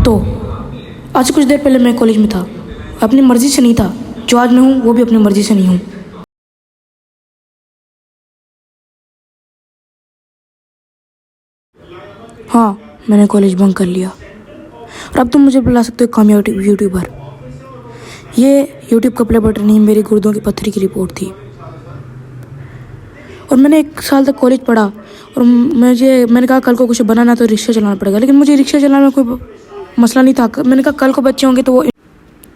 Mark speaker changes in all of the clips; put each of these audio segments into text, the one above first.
Speaker 1: तो आज कुछ देर पहले मैं कॉलेज में था, अपनी मर्जी से नहीं था। जो आज मैं हूँ वो भी अपनी मर्जी से नहीं हूँ। हाँ, मैंने कॉलेज बंक कर लिया और अब तुम मुझे बुला सकते हो कामयाब यूट्यूबर। ये यूट्यूब का प्ले बटन नहीं, मेरी गुर्दों की पत्थरी की रिपोर्ट थी। और मैंने 1 साल तक कॉलेज पढ़ा और मैंने कहा कल को कुछ बनाना तो रिक्शा चलाना पड़ेगा, लेकिन मुझे रिक्शा चलाने में कोई मसला नहीं था। मैंने कहा कल को बच्चे होंगे तो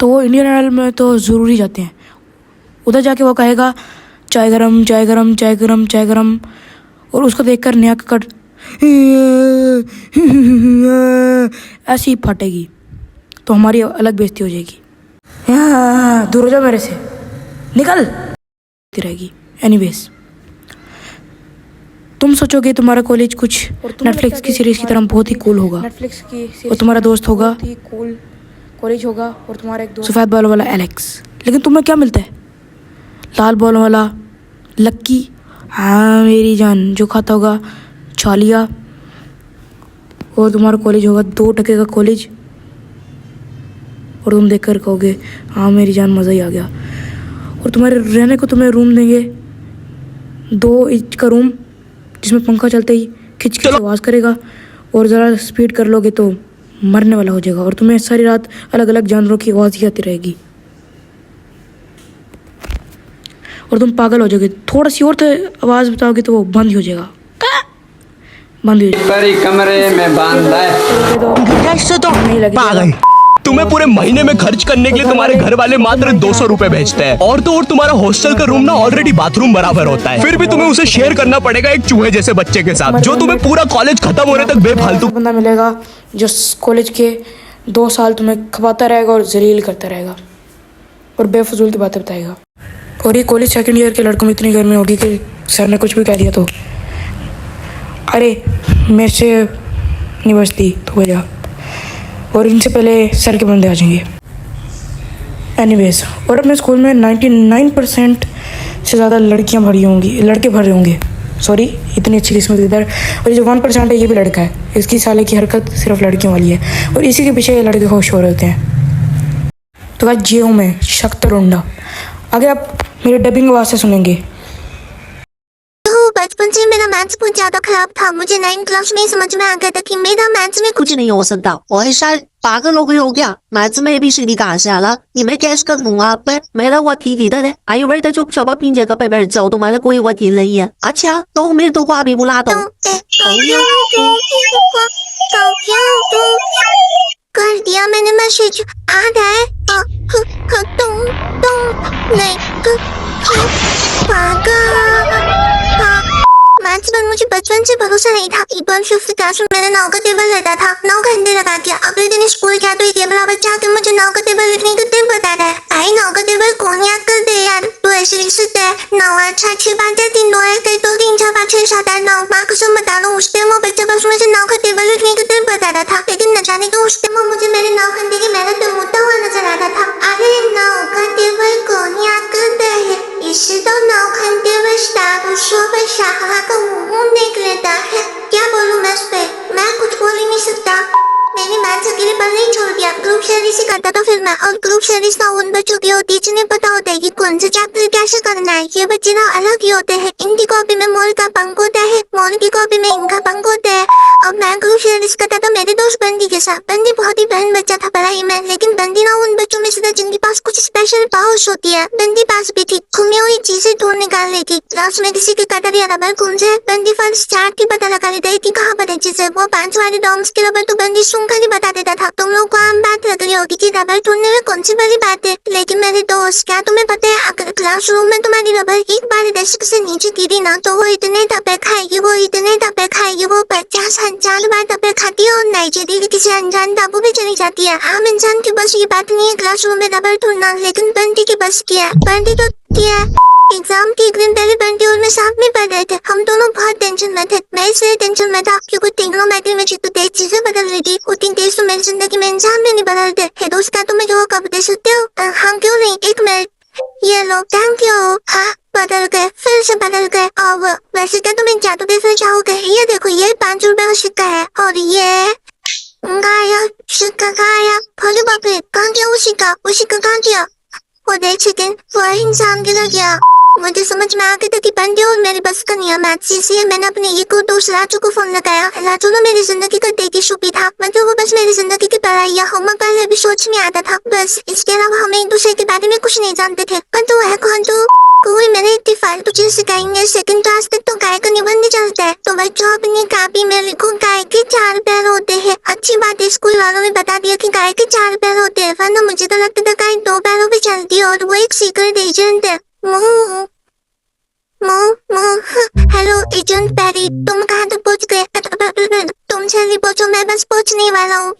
Speaker 1: वो इंडियन आइडल में तो ज़रूरी जाते हैं। उधर जाके वो कहेगा चाय गरम चाय गरम चाय गरम चाय गरम, और उसको देखकर नया कट ऐसी फटेगी तो हमारी अलग बेइज्जती हो जाएगी। दूर हो जा मेरे से, निकल रहेगी। एनीवेज, तुम सोचोगे तुम्हारा कॉलेज कुछ नेटफ्लिक्स की सीरीज की तरह बहुत ही कूल होगा, और तुम्हारा दोस्त होगा कूल कॉलेज होगा, और तुम्हारा एक दोस्त सफ़ेद बालों वाला एलेक्स। लेकिन तुम्हें क्या मिलता है? लाल बालों वाला लक्की, हाँ मेरी जान, जो खाता होगा छालिया। और तुम्हारा कॉलेज होगा 2 टके का कॉलेज, और तुम देखकर कहोगे हाँ मेरी जान, मज़ा ही आ गया। और तुम्हारे रहने को तुम्हें रूम देंगे 2 इंच का रूम, जिसमें पंखा चलते ही खिच खिच आवाज़ करेगा, और ज़रा स्पीड कर लोगे तो मरने वाला हो जाएगा, और तुम्हें सारी रात अलग अलग जानवरों की आवाज़ ही आती रहेगी और तुम पागल हो जाओगे। थोड़ा सी और तो आवाज़ बताओगे तो वो बंद हो जाएगा, बंद हो जाएगा।
Speaker 2: कमरे में बांधा
Speaker 1: नहीं लगे
Speaker 3: पागल। तुम्हें पूरे महीने में खर्च करने के लिए तुम्हारे घर वाले मात्र 200 रुपए भेजते हैं, और तो और तुम्हारा हॉस्टल का रूम ना ऑलरेडी बाथरूम बराबर होता है, फिर भी तुम्हें उसे शेयर करना पड़ेगा एक चूहे जैसे बच्चे के साथ, जो तुम्हें पूरा कॉलेज खत्म होने तक बेफालतू
Speaker 1: बंदा मिलेगा जो कॉलेज के 2 साल तुम्हें खपाता रहेगा और जलील करता रहेगा और बेफजूल की बातें बताएगा। और ये कॉलेज 2nd ईयर के लड़कों में इतनी गर्मी होगी कि सर ने कुछ भी कह दिया तो अरे मेरे से नहीं बचती तो जा, और इनसे पहले सर के बंदे आ जाएंगे। एनीवेज, और अपने स्कूल में 99% से ज़्यादा लड़कियां भरी होंगी, लड़के भरे होंगे। सॉरी, इतनी अच्छी किस्मत इधर। और ये जो 1% है ये भी लड़का है। इसकी साले की हरकत सिर्फ लड़कियों वाली है, और इसी के पीछे ये लड़के खुश हो रहे होते हैं। तो आज जे हूँ मैं, शख्तर उंडा। आगे आप मेरे डबिंग आवाज़ से सुनेंगे।
Speaker 4: बचपन से मेरा मैथ्स बहुत ज्यादा खराब था। मुझे 9th क्लास में समझ में आ गया था कि मेरा मैथ्स में
Speaker 5: कुछ नहीं हो सकता। और शायद पागल हो गई हो क्या? मैथ्स में ABCD कहाँ से आला? ये मैं कैश कर दूंगा आप पे। मेरा वकील इधर है। आइए बेटा, चुपचाप अपनी जगह पे बैठ जाओ, तुम्हारा कोई वकील नहीं है। अच्छा तो मेरे तो अभी बुलाता हूँ।
Speaker 4: कर दिया मैंने मैसेज, आ रहा है। मैथ्स पर मुझे बचपन से भरोसा नहीं था। एक बार 5th क्लास में मैंने 9 का टेबल रखा था, 9 घंटे लगा दिया। अगले दिन स्कूल गया तो ये बड़ा बच्चा आके मुझे 9 का टेबल लिखने का टिप बता रहा है। भाई 9 का टेबल कौन याद कर दे यार, तो ऐसे लिख सकते हैं 9 8 7 6 5 4 3 2 1 2 3 4 5 6 7 8 9। माँ कसम बता रहा हूँ, उस टाइम वो बच्चा बस मुझे 9 का टेबल लिखने का टिप बता रहा था, लेकिन न जाने क्यों उस टाइम मुझे मेरे 9 घंटे की मेहनत पे मुद्दा हुआ नजर आता था। अरे 9 का टेबल कौन याद करता है, इससे तो 9 घंटे में शाह का मुंह देख लेता है। क्या बोलूं मैं इस पे, मैं कुछ बोल ही नहीं सकता। मैंने मैथ्स अकेले पर नहीं छोड़ दिया, ग्रुप स्टडी से करता था फिर मैं। और ग्रुप स्टडीज ना उन बच्चों की होती है जिन्हें पता होता है कि कौन से चैप्टर कैसे करना है। ये बच्चे ना अलग ही होते हैं। इनकी कॉपी में मोल का पंख होता है, मोल की कॉपी में इनका पंख होता है। और मैं ग्रुप स्टडीज करता था मेरे दोस्त बंदी के साथ। बंदी बहुत ही बहन बच्चा था पढ़ाई में, लेकिन बंदी ना उन बच्चों में से था जिनके पास कुछ स्पेशल पावर्स होती है। बंदी पास भी थी, घूमी हुई चीजें ढूंढ निकाल रही थी। क्लास में किसी के कटर या रबर गुम से बंदी फर्स्ट चार्ट की पता लगा रही थी कहाँ पर है चीजें। वो 5 वाले डॉम्स के रबर तो बंदी सुनकर ही बता देता था। तुम लोग को आम बात लग रही होगी कि रबर ढूंढने में कौन सी बड़ी बात है, लेकिन मेरे दोस्त क्या तुम्हें पता है, अगर क्लासरूम में तुम्हारी रबर एक बार डेस्क से नीचे गिरी ना तो वो इतने धब्बे खाएगी, वो इतने धब्बे खाएगी, वो 50,000 बार धब्बे खाती है और नाइजीरिया किसी अनजान टापू भी चली जाती है। आम इंसान की बस ये बात नहीं है क्लासरूम में रबर ढूंढना, लेकिन बंटी की बस की है। बंटी तो किया एग्जाम के 1 दिन पहले बंटी और मैं साथ में पढ़ रहे थे। हम दोनों बहुत टेंशन में थे। मैं इसलिए टेंशन में था क्योंकि टेक्नोमेट्री में जितनी तेज चीजें बदल रही थी उतनी तेज तो मेरी जिंदगी में इंसान भी नहीं बदलते। हे दोस्त, क्या तुम्हें जो कब दे सकते हो? हाँ क्यों नहीं, 1 मिनट। ये लो, थैंक यू। हाँ बदल गए, फिर से बदल गए। अब वैसे क्या तुम एक जादू देखना चाहोगे? ये देखो, ये 5 रुपए का सिक्का है और ये गायब। काका आया। अरे बाप रे, कहाँ गया उशिका कहाँ गया? वो देख चिकन, वो इंसान गिर गया। मुझे समझ में आ गया था कि बंदे और मेरे बस का नहीं है मैथ्स, इसलिए मैंने अपने ये को दोस्त राजू को फोन लगाया। राजू तो मेरी जिंदगी का देखी शुपी था, मतलब वो बस मेरी जिंदगी की पढ़ाई या होमवर्क पहले भी सोच में आता था, बस इसके अलावा हम एक दूसरे के बारे में कुछ नहीं जानते थे। पर तो है कौन तो कोई मेरे इतनी फालतू चीज सिखाएंगे। सेकंड क्लास तक तो गाय का निबंध चलता है, तो बच्चों अपनी कॉपी में लिखो गाय के 4 पैर होते हैं। अच्छी बात है स्कूल वालों ने बता दिया कि गाय के 4 पैर होते हैं, वरना मुझे तो लगता था गाय 2 पैरों पे चलती है और वो एक सीक्रेट एजेंट है। हेलो एजेंट पैरी, तुम कहाँ तक पहुँच गए? तुम जल्दी पहुँचो, मैं बस पहुँचने वाला हूँ।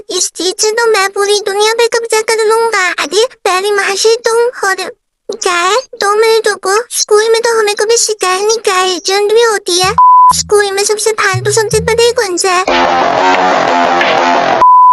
Speaker 4: इस चीज से तो मैं पूरी दुनिया पे कब्जा कर लूंगा। अरे पैरी महाशय, तुम और क्या है? 2 मिनट रुको। स्कूल में तो हमें कभी सिखाया नहीं क्या एजेंट भी होती है। स्कूल में सबसे फालतू सब्जेक्ट पता है कौन सा है?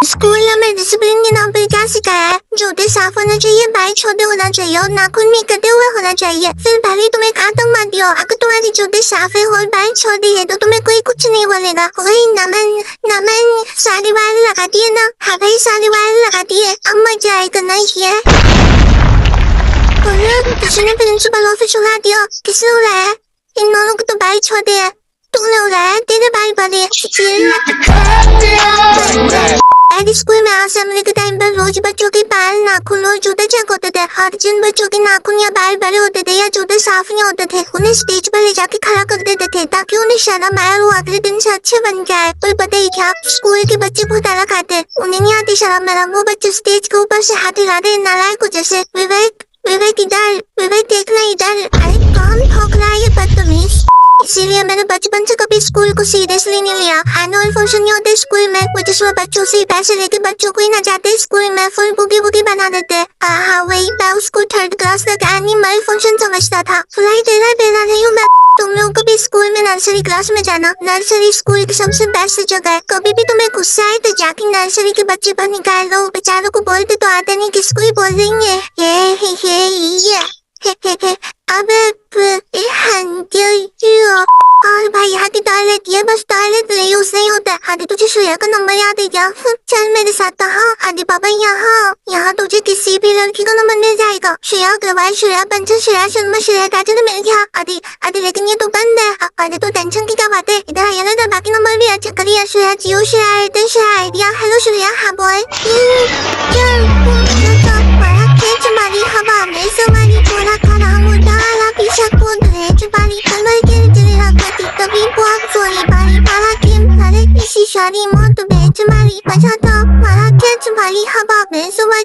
Speaker 4: स्कूल हमें डिसिप्लिन के नाम पर क्या सिखाया है? जूते साफ होना चाहिए, बाल छोटे होना चाहिए और नाखून भी कटे हुए होना चाहिए। फिर भले तुम एक आतंकवादी हो, अगर तुम्हारी जूते साफ है और बाल छोटे है तो तुम्हें कोई कुछ नहीं बोलेगा। वही नमन साड़ी वाल लगाती है ना? हाँ भाई, साड़ी वाल लगाती है। अब मजा आएगा ना ये। किसी ने प्रिंसिपल ऑफिस उड़ा दिया। किसने उड़ाया? इन दोनों को तो बाल छोटे है। तूने उड़ाया, तेरे बाल बड़े। स्कूल में असेंबली के टाइम पर रोज बच्चों के बाल, नाखून और जूते चेक होते थे। हर जिन बच्चों के नाखून या बाल बड़े होते थे या जूते साफ नहीं होते थे, उन्हें स्टेज पर ले जाके खड़ा कर देते थे ताकि उन्हें शर्म आए और वो अगले दिन से अच्छे बन जाए। और पता ही क्या, स्कूल के बच्चे बहुत अलग खाते, उन्हें नहीं आती शर्म मैडम। वो बच्चे स्टेज के ऊपर से हाथ हिला रहे नालायक जैसे। विवेक इधर, विवेक देखना इधर। अरे कौन ठोक रहा है ये बदतमीज? इसीलिए मैंने बचपन से कभी स्कूल को सीरियसली नहीं लिया। एनुअल फंक्शन नहीं होते स्कूल में, वो जिसमें बच्चों से पैसे लेके बच्चों को ही ना जाते स्कूल में, फुल बुगी बना देते। हाँ वही, मैं उसको 3rd क्लास तक एनिमल फंक्शन समझता था। फुलाई तेरा नहीं हूँ मैं। तुम लोग कभी स्कूल में नर्सरी क्लास में जाना। नर्सरी स्कूल की सबसे बेस्ट जगह है। कभी भी तुम्हें गुस्सा आए तो जाके नर्सरी के बच्चे पर निकाल लो। बेचारों को बोलते तो आता नहीं, किसको ही बोल देंगे। अब और भाई यहाँ की टॉयलेट, ये बस टॉयलेट यूज नहीं होता। आदि तुझे श्रेया का नंबर याद है क्या? चल मेरे साथ। हाँ आदि बाबा, यहाँ तुझे किसी भी लड़की का नंबर मिल जाएगा। श्रेया अग्रवाल, श्रेया बंसल, श्रेया शर्मा, श्रेया काजल मिल गया। आदि लेकिन ये तो बंद है। आदि तो टेंशन की क्या बात है, इधर आइए ना, बाकी नंबर भी अच्छा करिए। श्रेया जियो, श्रेया एयरटेल, श्रेया आइडिया। हेलो श्रेया। हाँ बॉय। तुम्हारी हवा में समारी थोड़ा खड़ा मुर्दा पीछा कूद रहे चुपारी कमर के तेरा गति कभी बहुत सोई बारी मारा गेम सारे किसी शादी मौत बेच मारी बजाता मारा क्या तुम्हारी हवा में सुबह